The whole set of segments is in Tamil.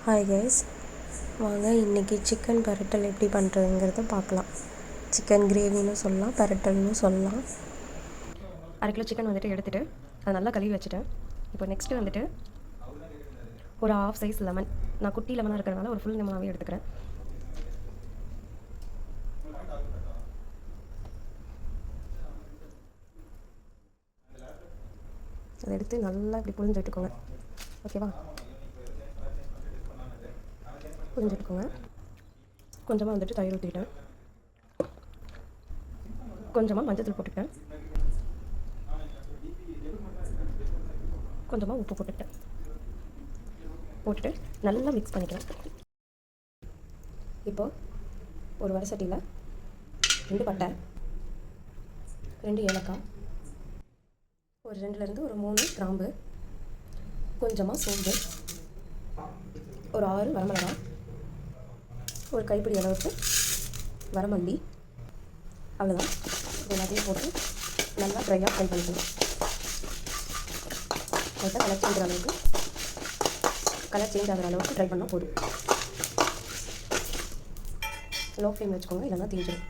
ஹாய் கைஸ், வாங்க இன்றைக்கி சிக்கன் பரட்டல் எப்படி பண்ணுறதுங்கிறத பார்க்கலாம். சிக்கன் கிரேவின்னு சொல்லலாம், பரட்டல்னு சொல்லலாம். 1/2 கிலோ சிக்கன் வந்துட்டு எடுத்துகிட்டு அதை நல்லா கழுவி வச்சுட்டேன். இப்போ நெக்ஸ்ட்டு வந்துட்டு ஒரு ஹாஃப் சைஸ் லெமன், நான் குட்டி லெமனாக இருக்கிறதுனால ஒரு ஃபுல் லெமனாகவே எடுத்துக்கிறேன். அதை எடுத்து நல்லா இப்படி புழிஞ்சு விட்டுக்கோங்க. ஓகேவா? புழிஞ்சு விட்டுக்கோங்க. கொஞ்சமாக வந்துட்டு தயிர் ஊற்றிக்கிட்டேன், கொஞ்சமாக மஞ்சள் போட்டுக்கிட்டேன், கொஞ்சமாக உப்பு போட்டுட்டு நல்லா மிக்ஸ் பண்ணிக்கிறேன். இப்போது ஒரு வடை சட்டியில் 2 பட்டை, 2 ஏலக்காய், ஒரு 2லேருந்து ஒரு 3 கிராம்பு, கொஞ்சமாக சோம்பு, ஒரு 6 வரமிளகாய், ஒரு கைப்பிடி அளவுக்கு வரமல்லி, அவ்வளோதான். இது எல்லாத்தையும் போட்டு நல்லா ட்ரையாக ஃப்ரை பண்ணிக்கணும். லைட்டாக கலர் சேஞ்ச் ஆகிற அளவுக்கு ட்ரை பண்ணால் போதும். லோ ஃப்ளேம் வச்சுக்கோங்க, இல்லைன்னா தீஞ்சிடும்.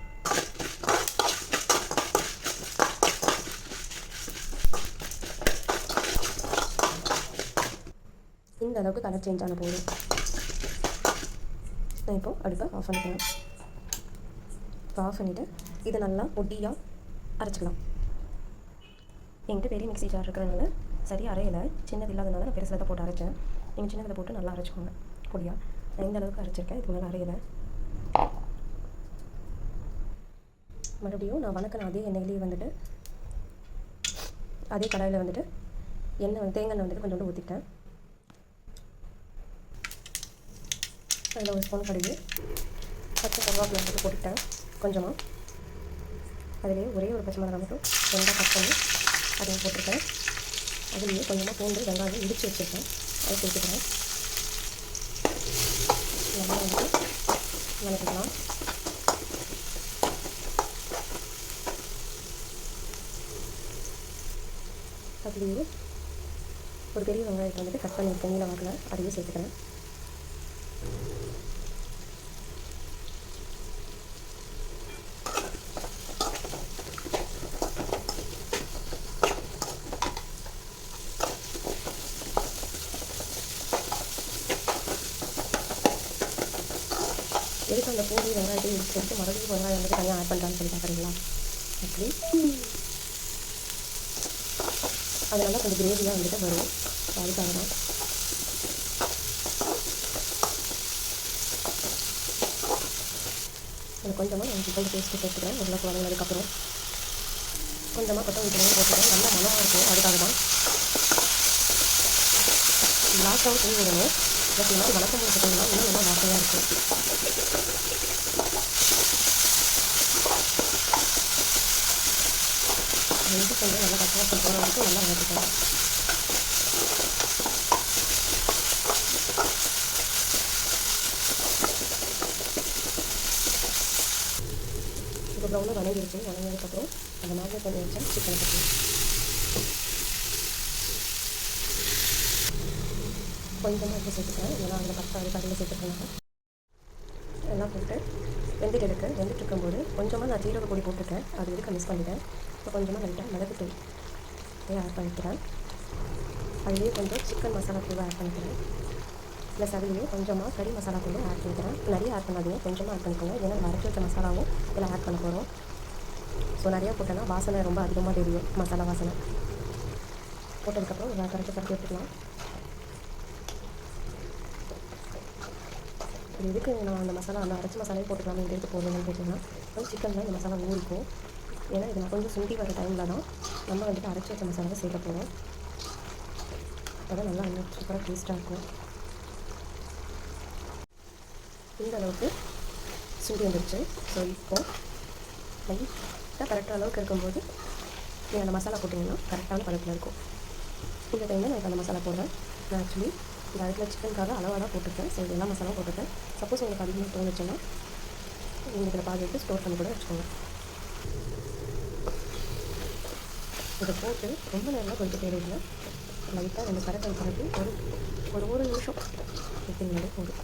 இந்த அளவுக்கு கலர் சேஞ்ச் ஆன போதும். நான் இப்போது அடுப்பை ஆஃப் பண்ணிக்கிறேன். இப்போ ஆஃப் பண்ணிவிட்டு இதை நல்லா ஒட்டியாக அரைச்சிக்கலாம். என்கிட்ட பெரிய மிக்ஸி ஜார் இருக்கிறதுனால சரி அரையலை, சின்னது இல்லாதனால நான் பெருசில் தான் போட்டு அரைச்சேன். நீங்கள் சின்னதில் போட்டு நல்லா அரைச்சிக்கோங்க பொடியாக. நான் இந்த அளவுக்கு அரைச்சிருக்கேன், இதுக்கு மேலே அரையலை. மறுபடியும் நான் வணக்கின அதே எண்ணெயிலேயே வந்துட்டு அதே கடாயில் வந்துட்டு தேங்காய் வந்துட்டு கொஞ்சோண்டு ஊற்றிட்டேன். அதில் ஒரு ஸ்பூன் கடுகு, பச்சை கருவேப்பிலை வந்துட்டு போட்டுக்கிட்டேன் கொஞ்சமாக. அதிலே ஒரே ஒரு பச்சை மிளகாய் மட்டும் 2 கட் பண்ணி அதையும் போட்டிருக்கேன். அதுலேயே கொஞ்சமாக பூண்டு வெங்காயம் இடித்து வச்சுருக்கேன், அதை சேர்த்துக்கிறேன். நல்லா வந்துட்டு வணக்கிக்கலாம். அதுலேயே ஒரு பெரிய வெங்காயத்தை வந்துட்டு கட் பண்ணியிருக்கேன் நீல வாக்கில், அதையும் சேர்த்துக்கிறேன். எதுக்கு அந்த பூண்டு வெங்காயத்தை இடிச்சு வச்சு மறுபடியும் வெங்காயம் வந்துட்டு தனியாக ஆட் பண்ணுறான்னு சொல்லி பார்க்குறீங்களா? அப்படி அதனால கொஞ்சம் கிரேவியாக வந்துட்டு வரும், அதுக்காக தான். அது கொஞ்சமாக நான் சிக்கன் பேஸ்ட்டு சேர்த்துக்கிறேன். உருளைக்கு வதங்கினதுக்கப்புறம் கொஞ்சமாக கொத்தமல்லி போட்டுக்கிறேன். நல்லா மனமாக இருக்கும், அதுக்காக தான். லாஸ்ட்டாகவும் செஞ்சு விடணும். பட் இந்த மாதிரி வணக்கம் போட்டுக்கிட்டோம்னா இன்னும் நல்லா வாசனையாக இருக்கும். வெந்து கொஞ்சம் நல்லா பச்சை போகிற வரைக்கும் நல்லா வதக்கிக்கலாம். இப்போ ப்ரௌனாக வணங்கினதுக்கப்புறம் அந்த மேரினேட் பண்ணி வச்சா சிக்கனை போட்டு கொஞ்சமாக எடுத்து சேர்த்துக்கிறேன். இல்லைனா அதில் பத்தாது கடையில் சேர்த்துக்கணும். எல்லாம் போட்டு வெந்துட்டு இருக்கும்போது கொஞ்சமாக நான் ஜீரக பொடி போட்டுருக்கேன், அது எதுக்கு மிஸ் பண்ணிட்டேன். இப்போ கொஞ்சமாக லைட்டாக மிளகுத்தூள் ஆட் பண்ணிக்கிறேன். அதுலேயே கொஞ்சம் சிக்கன் மசாலா தூள் ஆட் பண்ணிக்கிறேன். ப்ளஸ் அதுலேயே கொஞ்சமாக கறி மசாலா தூளும் ஆட் பண்ணிக்கிறேன். நிறைய ஆட் பண்ணாதீங்க, கொஞ்சமாக ஆட் பண்ணிக்கோங்க. ஏன்னா அரைச்சி வச்ச மசாலாவும் இதில் ஆட் பண்ண போகிறோம். ஸோ நிறையா போட்டோன்னா வாசனை ரொம்ப அதிகமாக தெரியும், மசாலா வாசனை. போட்டதுக்கப்புறம் ஒரு கரைச்சி பரட்டி எடுத்துக்கலாம். இது எதுக்கு நான் அந்த மசாலா அந்த அரைச்சி மசாலாவே போட்டுக்கலாமே இது எடுத்து போடணும்னு கேட்டிங்கன்னா, கொஞ்சம் சிக்கனில் இந்த மசாலா ஊறிக்கும். ஏன்னா இது நான் கொஞ்சம் சுண்டி வர டைமில் தான் நம்ம வந்துட்டு அரைச்சி வச்ச மசாலாவை சேர்க்க போகிறோம். அதான் நல்லா இன்னும் சூப்பராக டேஸ்ட்டாக இருக்கும். இந்த அளவுக்கு சுண்டி வந்துடுச்சு. ஸோ இப்போது லைட்டாக கரெக்டாக அளவுக்கு இருக்கும்போது நீங்கள் அந்த மசாலா போட்டிங்கன்னா கரெக்டான பதத்தில் இருக்கும். இந்த டைமில் நான் அந்த மசாலா போடுறேன். நான் ஆக்சுவலி இந்த இடத்துல சிக்கனுக்காக அளவாக தான் போட்டிருக்கேன். ஸோ இது எல்லா மசாலாவும் போட்டிருக்கேன். சப்போஸ் உங்களுக்கு அதிகமாக தோணுச்சுன்னா நீங்கள் இதில் பாதி எடுத்து ஸ்டோர் பண்ணி கூட வச்சுக்கோங்க. இதை போட்டு ரொம்ப நேரமாக கொஞ்சம் தேவையில்லை. லைட்டாக 2 கரட்டை பரப்பி ஒரு ஒரு நிமிஷம் விட்டிங்கனாலே போதும்.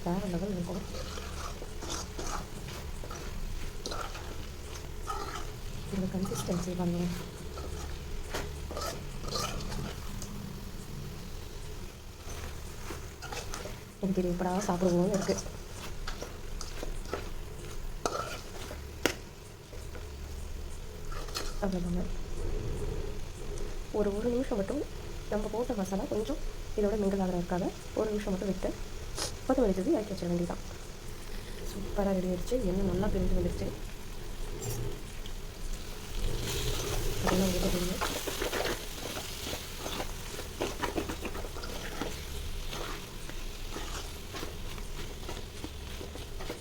வேறு லெவல் இருக்கும். இந்த கன்சிஸ்டன்சி பண்ணுவோம். எனக்கு இது எப்படா சாப்பிடுவோம்னு இருக்குது. அவ்வளோதாங்க. ஒரு நிமிஷம் மட்டும் நம்ம போட்ட மசாலா கொஞ்சம் இதோட மிங்கிள் ஆகிறதுக்காக ஒரு நிமிஷம் மட்டும் விட்டு கொத்தமல்லி இறக்கி வச்சிட வேண்டியதான். சூப்பராக ரெடி ஆகிடுச்சு. எண்ணெய் நல்லா பிரிஞ்சு வந்துடுச்சு. அதெல்லாம் ஊற்ற போடுங்க.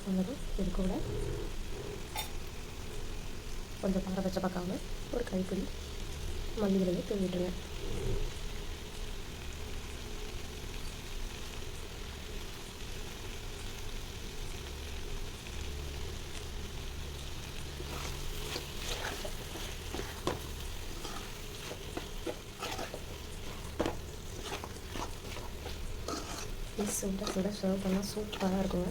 அவ்வளோதான். இது கூட கொஞ்சம் பாறை வச்ச பார்க்காம ஒரு கைப்பிடி மல்லி இலையை தூவி விட்டுருங்க. சுட சுட சர்வ் பண்ணால் சூப்பராக இருக்குங்க.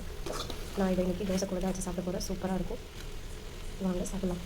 நான் இதை இன்றைக்கி தோசை கூட தான் வச்சு சாப்பிட போகிறேன். சூப்பராக இருக்கும். வாங்க சாப்பிட்லாம்.